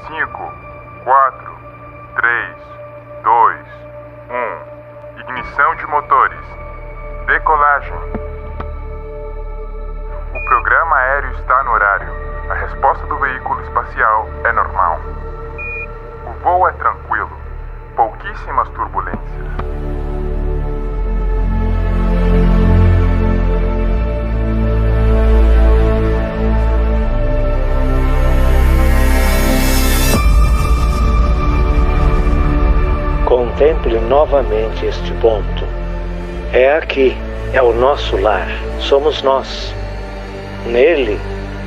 5, 4, 3, 2, 1. Ignição de motores. Decolagem. O programa aéreo está no horário. A resposta do veículo espacial é normal. O voo é tranquilo. Pouquíssimas turbulências. Contemple novamente este ponto. É aqui, é o nosso lar, somos nós. Nele,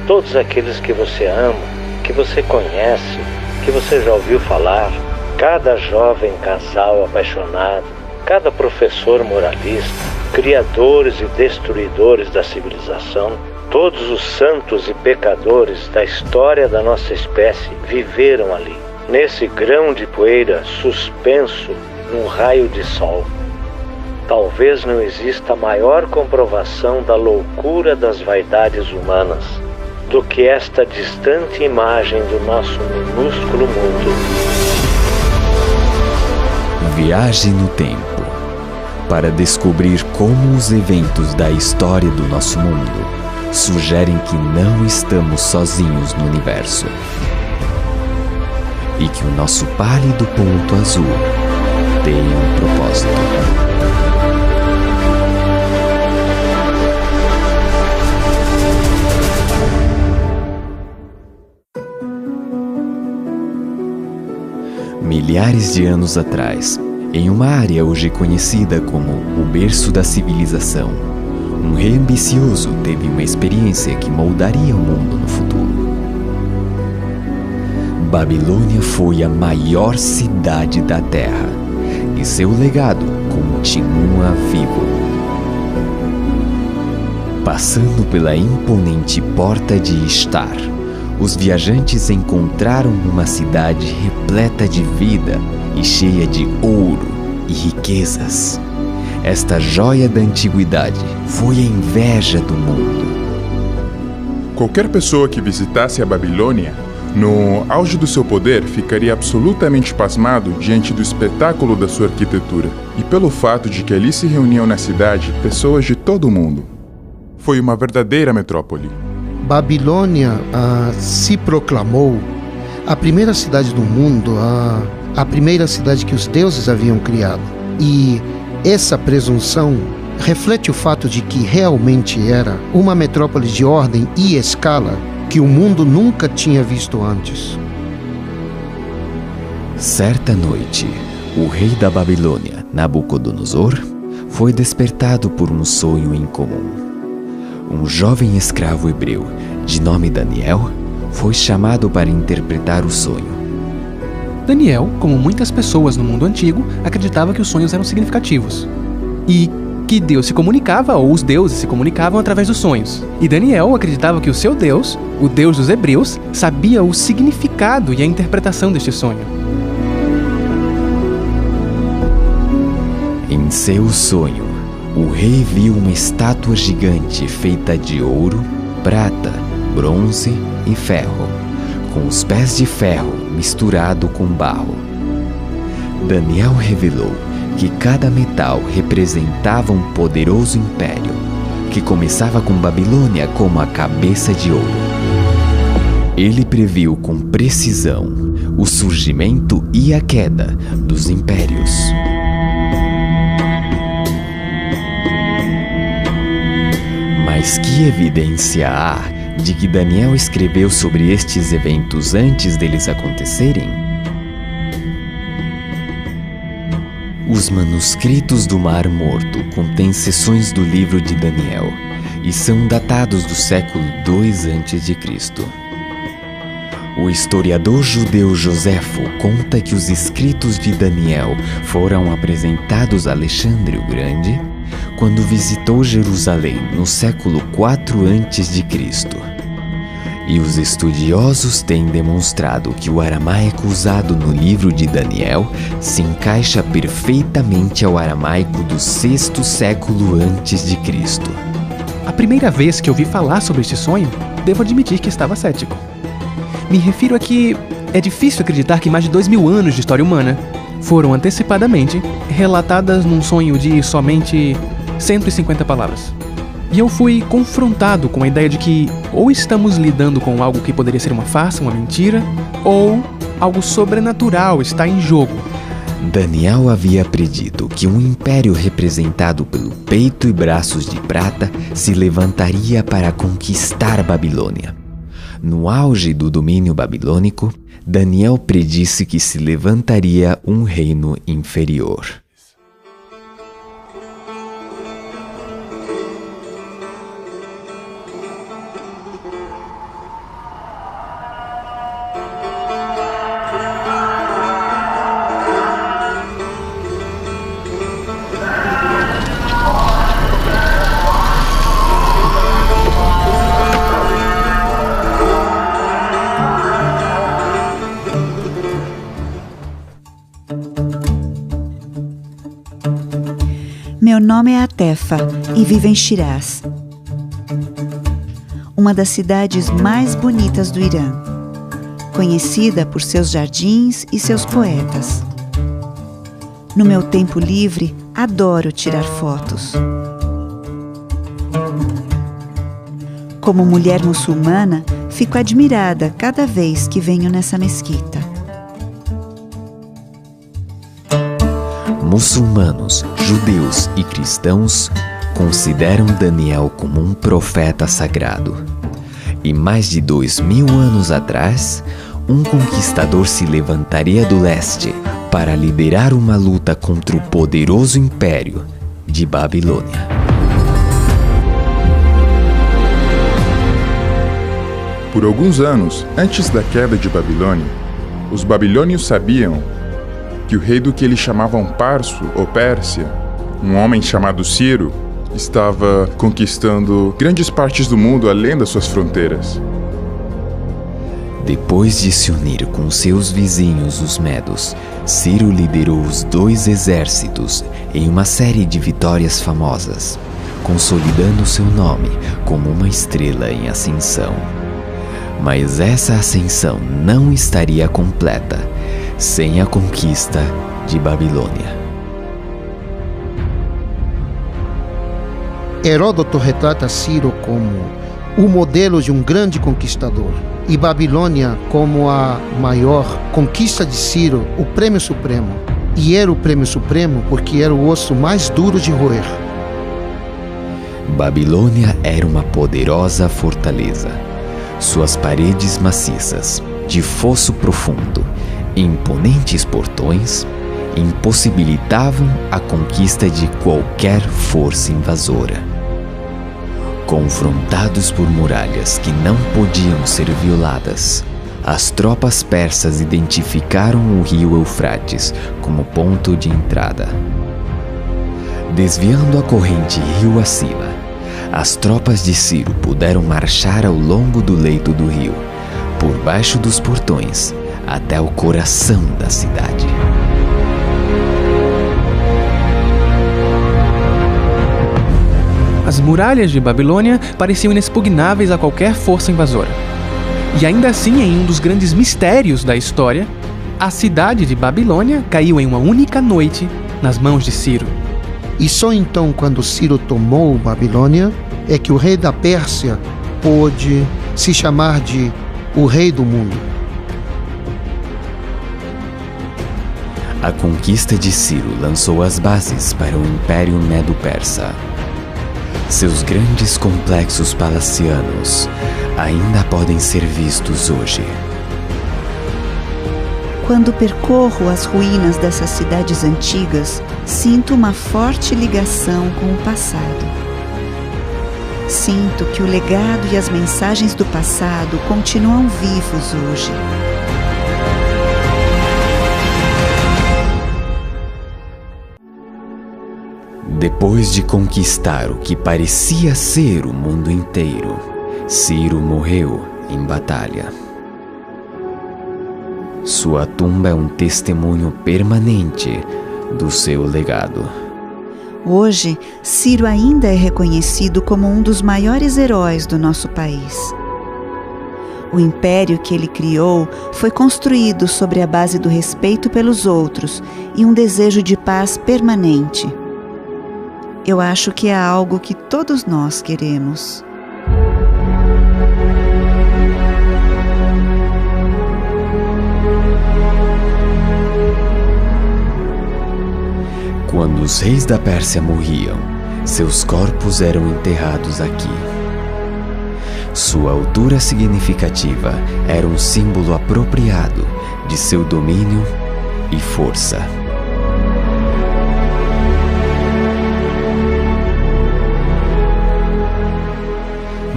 todos aqueles que você ama, que você conhece, que você já ouviu falar, cada jovem casal apaixonado, cada professor moralista, criadores e destruidores da civilização, todos os santos e pecadores da história da nossa espécie viveram ali, nesse grão de poeira suspenso num raio de sol. Talvez não exista maior comprovação da loucura das vaidades humanas do que esta distante imagem do nosso minúsculo mundo. Viaje no tempo para descobrir como os eventos da história do nosso mundo sugerem que não estamos sozinhos no universo e que o nosso pálido ponto azul tem um propósito. Milhares de anos atrás, em uma área hoje conhecida como o berço da civilização, um rei ambicioso teve uma experiência que moldaria o mundo no futuro. Babilônia foi a maior cidade da Terra e seu legado continua vivo. Passando pela imponente Porta de Ishtar, os viajantes encontraram uma cidade repleta de vida e cheia de ouro e riquezas. Esta joia da antiguidade foi a inveja do mundo. Qualquer pessoa que visitasse a Babilônia, no auge do seu poder, ficaria absolutamente pasmado diante do espetáculo da sua arquitetura e pelo fato de que ali se reuniam na cidade pessoas de todo o mundo. Foi uma verdadeira metrópole. Babilônia se proclamou a primeira cidade do mundo, a primeira cidade que os deuses haviam criado. E essa presunção reflete o fato de que realmente era uma metrópole de ordem e escala que o mundo nunca tinha visto antes. Certa noite, o rei da Babilônia, Nabucodonosor, foi despertado por um sonho incomum. Um jovem escravo hebreu, de nome Daniel, foi chamado para interpretar o sonho. Daniel, como muitas pessoas no mundo antigo, acreditava que os sonhos eram significativos e que Deus se comunicava, ou os deuses se comunicavam através dos sonhos. E Daniel acreditava que o seu Deus, o Deus dos hebreus, sabia o significado e a interpretação deste sonho. Em seu sonho, o rei viu uma estátua gigante feita de ouro, prata, bronze e ferro, com os pés de ferro misturado com barro. Daniel revelou que cada metal representava um poderoso império, que começava com Babilônia como a cabeça de ouro. Ele previu com precisão o surgimento e a queda dos impérios. Mas que evidência há de que Daniel escreveu sobre estes eventos antes deles acontecerem? Os manuscritos do Mar Morto contêm seções do livro de Daniel e são datados do século II a.C. O historiador judeu Joséfo conta que os escritos de Daniel foram apresentados a Alexandre o Grande quando visitou Jerusalém no século IV a.C. E os estudiosos têm demonstrado que o aramaico usado no livro de Daniel se encaixa perfeitamente ao aramaico do VI século a.C. A primeira vez que ouvi falar sobre este sonho, devo admitir que estava cético. Me refiro a que é difícil acreditar que mais de 2000 anos de história humana foram antecipadamente relatadas num sonho de somente 150 palavras. E eu fui confrontado com a ideia de que ou estamos lidando com algo que poderia ser uma farsa, uma mentira, ou algo sobrenatural está em jogo. Daniel havia predito que um império representado pelo peito e braços de prata se levantaria para conquistar Babilônia. No auge do domínio babilônico, Daniel predisse que se levantaria um reino inferior. Meu nome é Atefa e vivo em Shiraz, uma das cidades mais bonitas do Irã, conhecida por seus jardins e seus poetas. No meu tempo livre, adoro tirar fotos. Como mulher muçulmana, fico admirada cada vez que venho nessa mesquita. Muçulmanos, judeus e cristãos consideram Daniel como um profeta sagrado. E mais de 2000 anos atrás, um conquistador se levantaria do leste para liderar uma luta contra o poderoso império de Babilônia. Por alguns anos, antes da queda de Babilônia, os babilônios sabiam que o rei do que eles chamavam Parso ou Pérsia, um homem chamado Ciro, estava conquistando grandes partes do mundo além das suas fronteiras. Depois de se unir com seus vizinhos, os medos, Ciro liderou os 2 exércitos em uma série de vitórias famosas, consolidando seu nome como uma estrela em ascensão. Mas essa ascensão não estaria completa sem a conquista de Babilônia. Heródoto retrata Ciro como o modelo de um grande conquistador e Babilônia como a maior conquista de Ciro, o prêmio supremo. E era o prêmio supremo porque era o osso mais duro de roer. Babilônia era uma poderosa fortaleza. Suas paredes maciças, de fosso profundo e imponentes portões impossibilitavam a conquista de qualquer força invasora. Confrontados por muralhas que não podiam ser violadas, as tropas persas identificaram o rio Eufrates como ponto de entrada. Desviando a corrente rio acima, as tropas de Ciro puderam marchar ao longo do leito do rio, por baixo dos portões, até o coração da cidade. As muralhas de Babilônia pareciam inexpugnáveis a qualquer força invasora. E ainda assim, em um dos grandes mistérios da história, a cidade de Babilônia caiu em uma única noite nas mãos de Ciro. E só então, quando Ciro tomou Babilônia, é que o rei da Pérsia pôde se chamar de o rei do mundo. A conquista de Ciro lançou as bases para o Império Medo-Persa. Seus grandes complexos palacianos ainda podem ser vistos hoje. Quando percorro as ruínas dessas cidades antigas, sinto uma forte ligação com o passado. Sinto que o legado e as mensagens do passado continuam vivos hoje. Depois de conquistar o que parecia ser o mundo inteiro, Ciro morreu em batalha. Sua tumba é um testemunho permanente do seu legado. Hoje, Ciro ainda é reconhecido como um dos maiores heróis do nosso país. O império que ele criou foi construído sobre a base do respeito pelos outros e um desejo de paz permanente. Eu acho que é algo que todos nós queremos. Quando os reis da Pérsia morriam, seus corpos eram enterrados aqui. Sua altura significativa era um símbolo apropriado de seu domínio e força.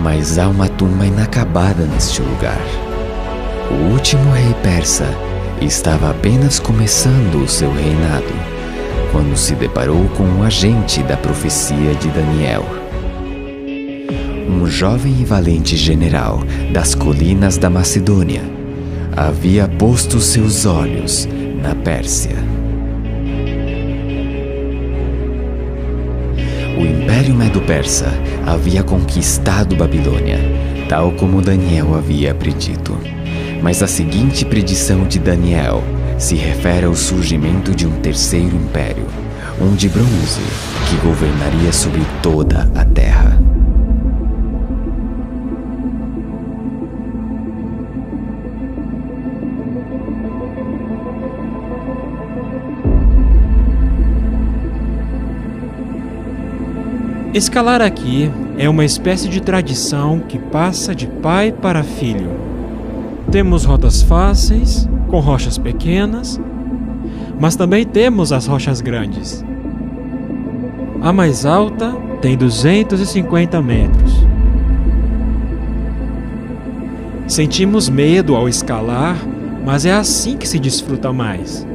Mas há uma tumba inacabada neste lugar. O último rei persa estava apenas começando o seu reinado, quando se deparou com um agente da profecia de Daniel. Um jovem e valente general das colinas da Macedônia havia posto seus olhos na Pérsia. O Império Medo-Persa havia conquistado Babilônia, tal como Daniel havia predito. Mas a seguinte predição de Daniel se refere ao surgimento de um terceiro império, um de bronze, que governaria sobre toda a terra. Escalar aqui é uma espécie de tradição que passa de pai para filho. Temos rotas fáceis, com rochas pequenas, mas também temos as rochas grandes. A mais alta tem 250 metros. Sentimos medo ao escalar, mas é assim que se desfruta mais.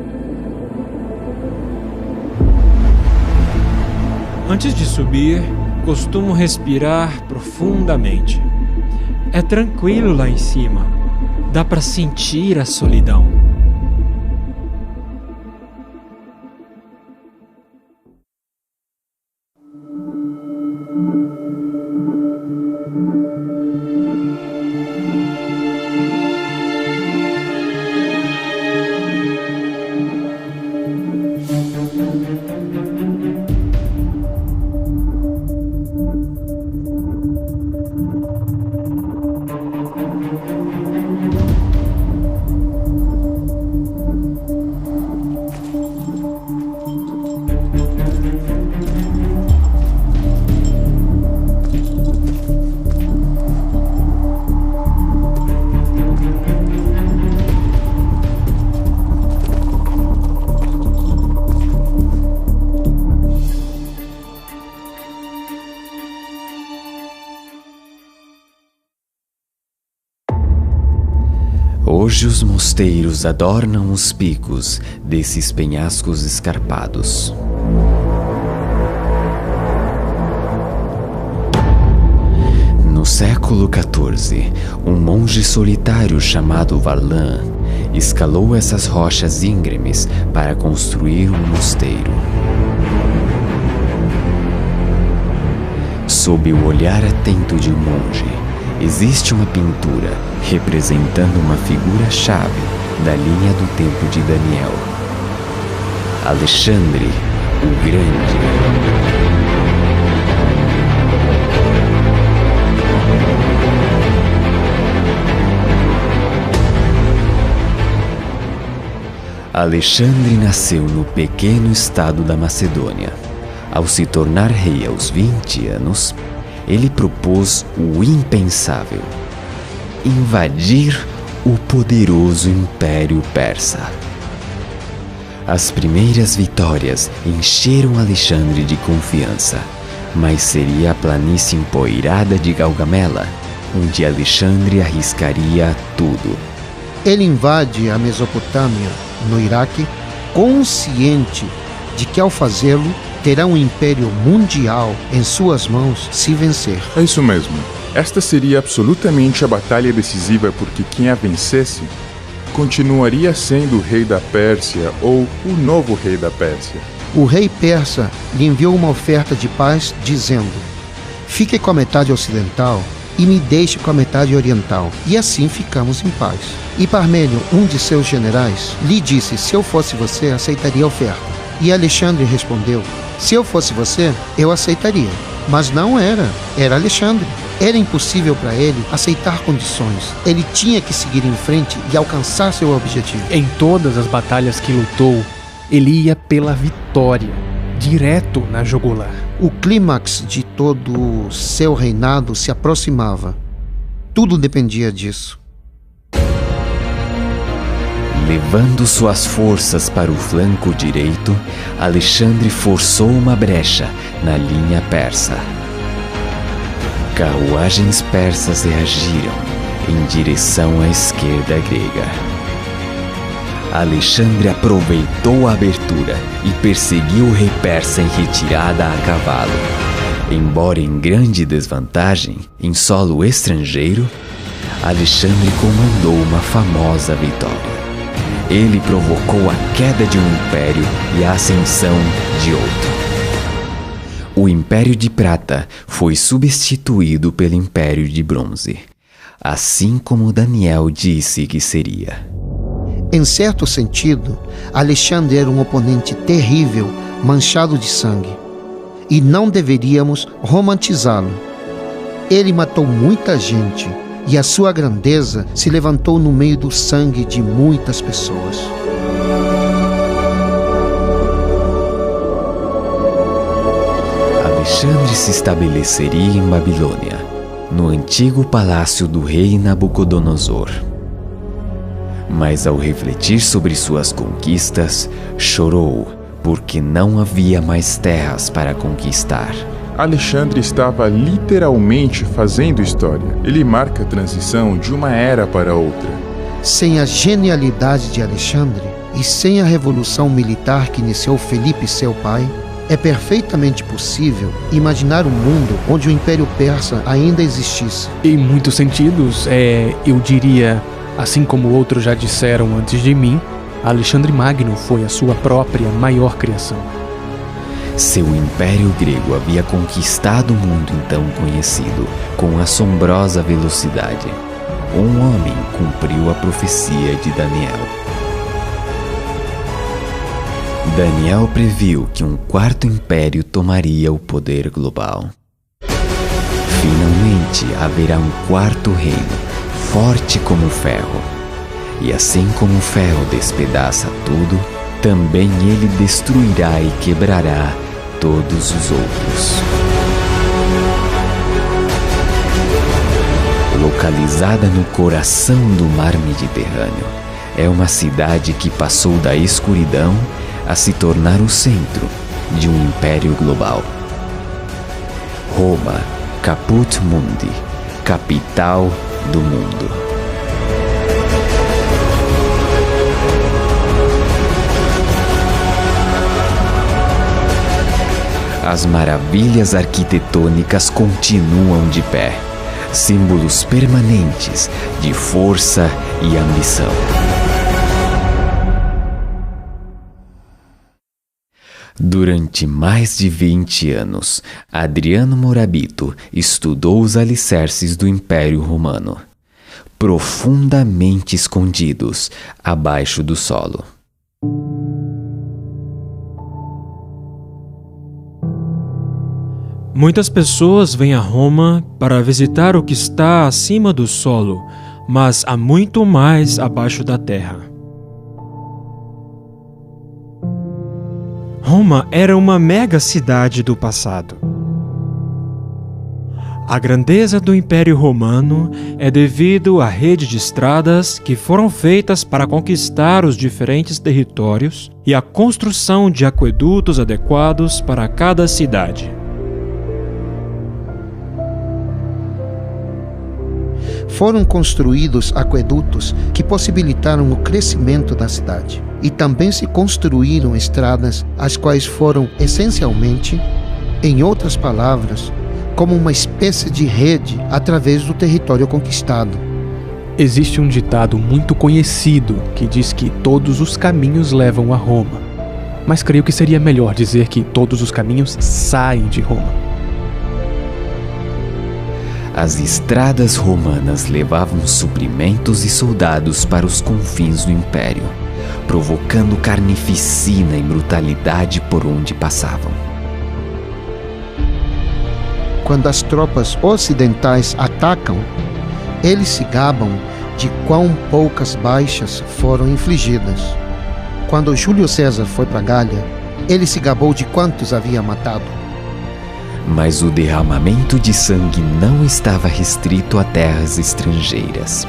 Antes de subir, costumo respirar profundamente. É tranquilo lá em cima. Dá para sentir a solidão. Hoje os mosteiros adornam os picos desses penhascos escarpados. No século XIV, um monge solitário chamado Varlan escalou essas rochas íngremes para construir um mosteiro. Sob o olhar atento de um monge, existe uma pintura representando uma figura-chave da linha do tempo de Daniel: Alexandre o Grande. Alexandre nasceu no pequeno estado da Macedônia. Ao se tornar rei aos 20 anos, ele propôs o impensável: invadir o poderoso Império Persa. As primeiras vitórias encheram Alexandre de confiança, mas seria a planície empoeirada de Gaugamela, onde Alexandre arriscaria tudo. Ele invade a Mesopotâmia, no Iraque, consciente de que ao fazê-lo terá um império mundial em suas mãos se vencer. É isso mesmo. Esta seria absolutamente a batalha decisiva, porque quem a vencesse continuaria sendo o rei da Pérsia ou o novo rei da Pérsia. O rei persa lhe enviou uma oferta de paz, dizendo: fique com a metade ocidental e me deixe com a metade oriental, e assim ficamos em paz. E Parmênio, um de seus generais, lhe disse: se eu fosse você, aceitaria a oferta. E Alexandre respondeu: se eu fosse você, eu aceitaria. Mas não era Alexandre. Era impossível para ele aceitar condições. Ele tinha que seguir em frente e alcançar seu objetivo. Em todas as batalhas que lutou, ele ia pela vitória, direto na jugular. O clímax de todo o seu reinado se aproximava. Tudo dependia disso. Levando suas forças para o flanco direito, Alexandre forçou uma brecha na linha persa. Carruagens persas reagiram em direção à esquerda grega. Alexandre aproveitou a abertura e perseguiu o rei persa em retirada a cavalo. Embora em grande desvantagem, em solo estrangeiro, Alexandre comandou uma famosa vitória. Ele provocou a queda de um império e a ascensão de outro. O Império de Prata foi substituído pelo Império de Bronze, assim como Daniel disse que seria. Em certo sentido, Alexandre era um oponente terrível, manchado de sangue, e não deveríamos romantizá-lo. Ele matou muita gente, e a sua grandeza se levantou no meio do sangue de muitas pessoas. Alexandre se estabeleceria em Babilônia, no antigo palácio do rei Nabucodonosor. Mas ao refletir sobre suas conquistas, chorou, porque não havia mais terras para conquistar. Alexandre estava literalmente fazendo história. Ele marca a transição de uma era para outra. Sem a genialidade de Alexandre e sem a revolução militar que iniciou Felipe, seu pai, é perfeitamente possível imaginar um mundo onde o Império Persa ainda existisse. Em muitos sentidos, eu diria, assim como outros já disseram antes de mim, Alexandre Magno foi a sua própria maior criação. Seu império grego havia conquistado o mundo então conhecido com assombrosa velocidade. Um homem cumpriu a profecia de Daniel. Daniel previu que um quarto império tomaria o poder global. Finalmente haverá um quarto reino, forte como o ferro. E assim como o ferro despedaça tudo, também ele destruirá e quebrará todos os outros. Localizada no coração do mar Mediterrâneo, é uma cidade que passou da escuridão a se tornar o centro de um império global. Roma, Caput Mundi, capital do mundo. As maravilhas arquitetônicas continuam de pé, símbolos permanentes de força e ambição. Durante mais de 20 anos, Adriano Morabito estudou os alicerces do Império Romano, profundamente escondidos abaixo do solo. Muitas pessoas vêm a Roma para visitar o que está acima do solo, mas há muito mais abaixo da terra. Roma era uma mega cidade do passado. A grandeza do Império Romano é devido à rede de estradas que foram feitas para conquistar os diferentes territórios e à construção de aquedutos adequados para cada cidade. Foram construídos aquedutos que possibilitaram o crescimento da cidade. E também se construíram estradas, as quais foram essencialmente, em outras palavras, como uma espécie de rede através do território conquistado. Existe um ditado muito conhecido que diz que todos os caminhos levam a Roma. Mas creio que seria melhor dizer que todos os caminhos saem de Roma. As estradas romanas levavam suprimentos e soldados para os confins do império, provocando carnificina e brutalidade por onde passavam. Quando as tropas ocidentais atacam, eles se gabam de quão poucas baixas foram infligidas. Quando Júlio César foi para Gália, ele se gabou de quantos havia matado. Mas o derramamento de sangue não estava restrito a terras estrangeiras.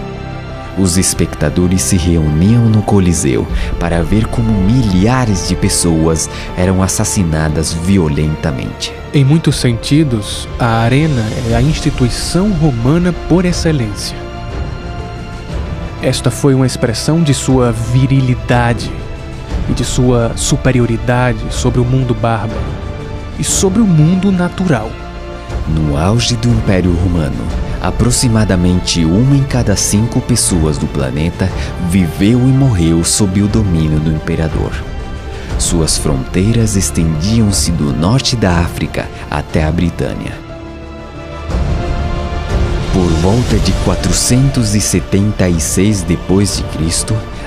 Os espectadores se reuniam no Coliseu para ver como milhares de pessoas eram assassinadas violentamente. Em muitos sentidos, a arena é a instituição romana por excelência. Esta foi uma expressão de sua virilidade e de sua superioridade sobre o mundo bárbaro e sobre o mundo natural. No auge do Império Romano, aproximadamente 1 em cada 5 pessoas do planeta viveu e morreu sob o domínio do imperador. Suas fronteiras estendiam-se do norte da África até a Britânia. Por volta de 476 d.C.,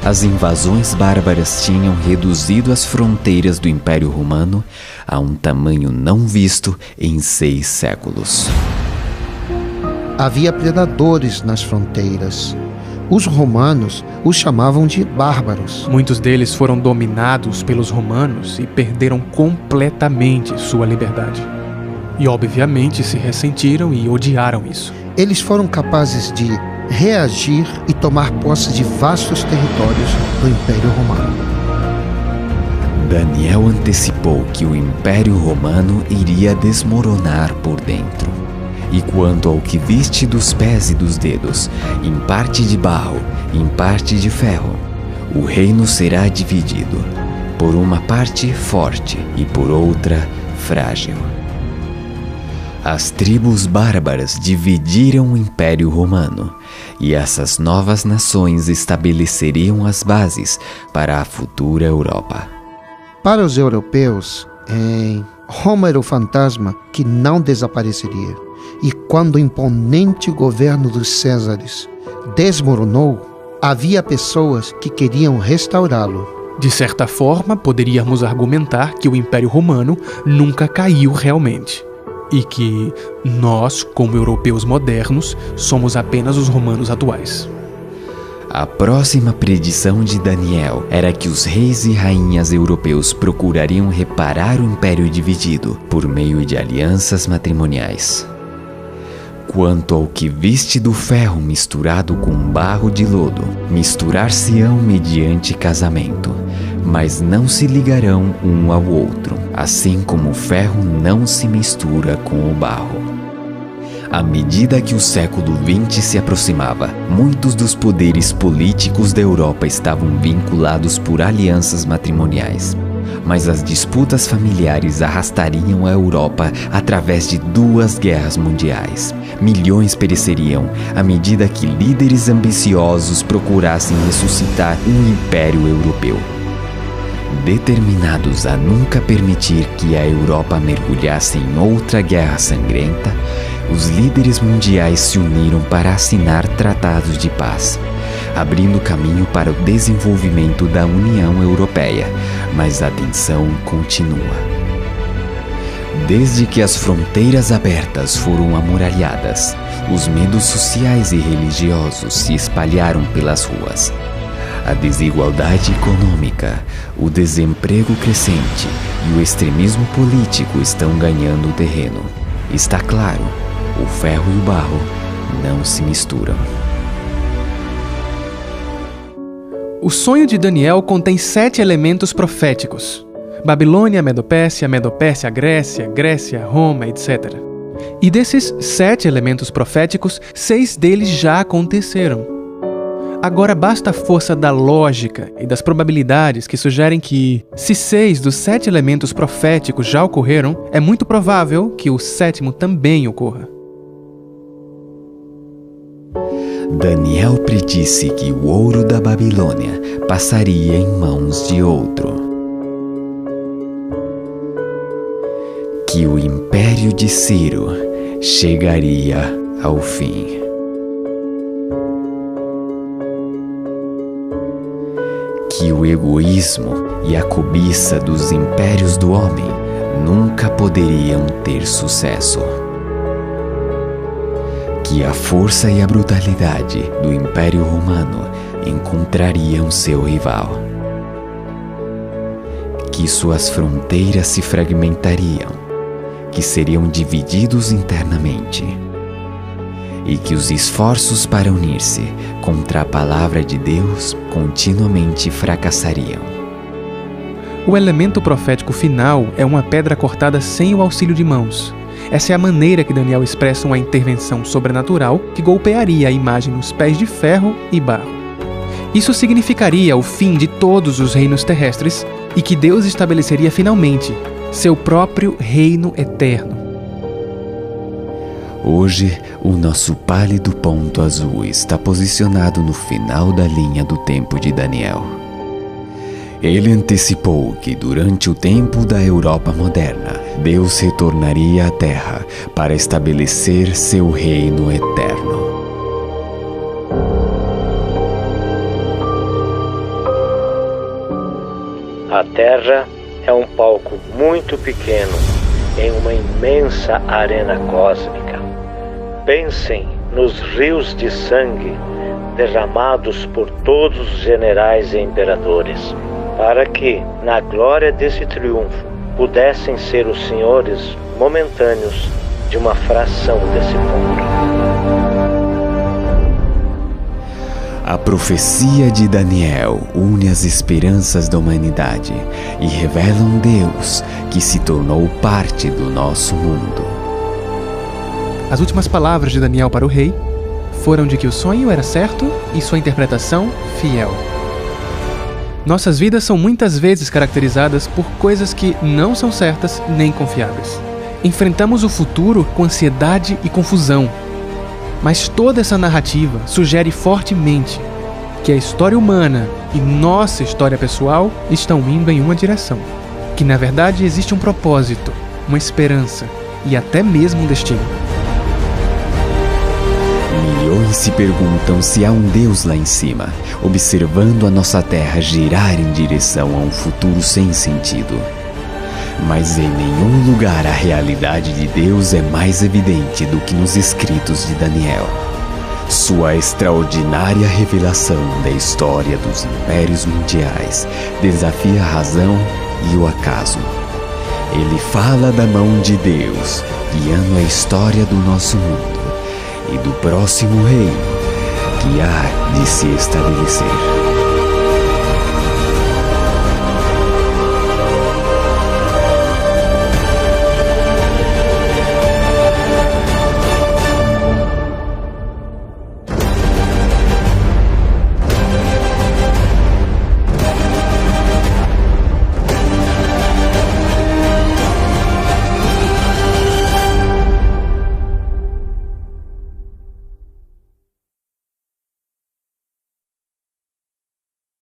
as invasões bárbaras tinham reduzido as fronteiras do Império Romano a um tamanho não visto em 6 séculos. Havia predadores nas fronteiras. Os romanos os chamavam de bárbaros. Muitos deles foram dominados pelos romanos e perderam completamente sua liberdade. E obviamente se ressentiram e odiaram isso. Eles foram capazes de reagir e tomar posse de vastos territórios do Império Romano. Daniel antecipou que o Império Romano iria desmoronar por dentro. E quanto ao que viste dos pés e dos dedos, em parte de barro, em parte de ferro, o reino será dividido, por uma parte forte e por outra frágil. As tribos bárbaras dividiram o Império Romano, e essas novas nações estabeleceriam as bases para a futura Europa. Para os europeus, Roma era o fantasma que não desapareceria. E quando o imponente governo dos Césares desmoronou, havia pessoas que queriam restaurá-lo. De certa forma, poderíamos argumentar que o Império Romano nunca caiu realmente. E que nós, como europeus modernos, somos apenas os romanos atuais. A próxima predição de Daniel era que os reis e rainhas europeus procurariam reparar o império dividido por meio de alianças matrimoniais. Quanto ao que viste do ferro misturado com barro de lodo, misturar-se-ão mediante casamento, mas não se ligarão um ao outro, assim como o ferro não se mistura com o barro. À medida que o século XX se aproximava, muitos dos poderes políticos da Europa estavam vinculados por alianças matrimoniais. Mas as disputas familiares arrastariam a Europa através de 2 guerras mundiais. Milhões pereceriam à medida que líderes ambiciosos procurassem ressuscitar um império europeu. Determinados a nunca permitir que a Europa mergulhasse em outra guerra sangrenta, os líderes mundiais se uniram para assinar tratados de paz, abrindo caminho para o desenvolvimento da União Europeia, mas a tensão continua. Desde que as fronteiras abertas foram amuralhadas, os medos sociais e religiosos se espalharam pelas ruas. A desigualdade econômica, o desemprego crescente e o extremismo político estão ganhando terreno. Está claro, o ferro e o barro não se misturam. O sonho de Daniel contém 7 elementos proféticos: Babilônia, Medopérsia, Medopérsia, Grécia, Grécia, Roma, etc. E desses 7 elementos proféticos, 6 deles já aconteceram. Agora basta a força da lógica e das probabilidades que sugerem que, se 6 dos 7 elementos proféticos já ocorreram, é muito provável que o 7º também ocorra. Daniel predisse que o ouro da Babilônia passaria em mãos de outro. Que o império de Ciro chegaria ao fim. Que o egoísmo e a cobiça dos impérios do homem nunca poderiam ter sucesso. Que a força e a brutalidade do Império Romano encontrariam seu rival. Que suas fronteiras se fragmentariam, que seriam divididos internamente, e que os esforços para unir-se contra a palavra de Deus continuamente fracassariam. O elemento profético final é uma pedra cortada sem o auxílio de mãos. Essa é a maneira que Daniel expressa uma intervenção sobrenatural que golpearia a imagem nos pés de ferro e barro. Isso significaria o fim de todos os reinos terrestres e que Deus estabeleceria finalmente seu próprio reino eterno. Hoje, o nosso pálido ponto azul está posicionado no final da linha do tempo de Daniel. Ele antecipou que durante o tempo da Europa moderna, Deus retornaria à Terra para estabelecer seu reino eterno. A Terra é um palco muito pequeno em uma imensa arena cósmica. Pensem nos rios de sangue derramados por todos os generais e imperadores, para que, na glória desse triunfo, pudessem ser os senhores momentâneos de uma fração desse mundo. A profecia de Daniel une as esperanças da humanidade e revela um Deus que se tornou parte do nosso mundo. As últimas palavras de Daniel para o rei foram de que o sonho era certo e sua interpretação fiel. Nossas vidas são muitas vezes caracterizadas por coisas que não são certas nem confiáveis. Enfrentamos o futuro com ansiedade e confusão. Mas toda essa narrativa sugere fortemente que a história humana e nossa história pessoal estão indo em uma direção. Que na verdade existe um propósito, uma esperança e até mesmo um destino. Milhões se perguntam se há um Deus lá em cima, observando a nossa terra girar em direção a um futuro sem sentido. Mas em nenhum lugar a realidade de Deus é mais evidente do que nos escritos de Daniel. Sua extraordinária revelação da história dos impérios mundiais desafia a razão e o acaso. Ele fala da mão de Deus, guiando a história do nosso mundo e do próximo reino que há de se estabelecer.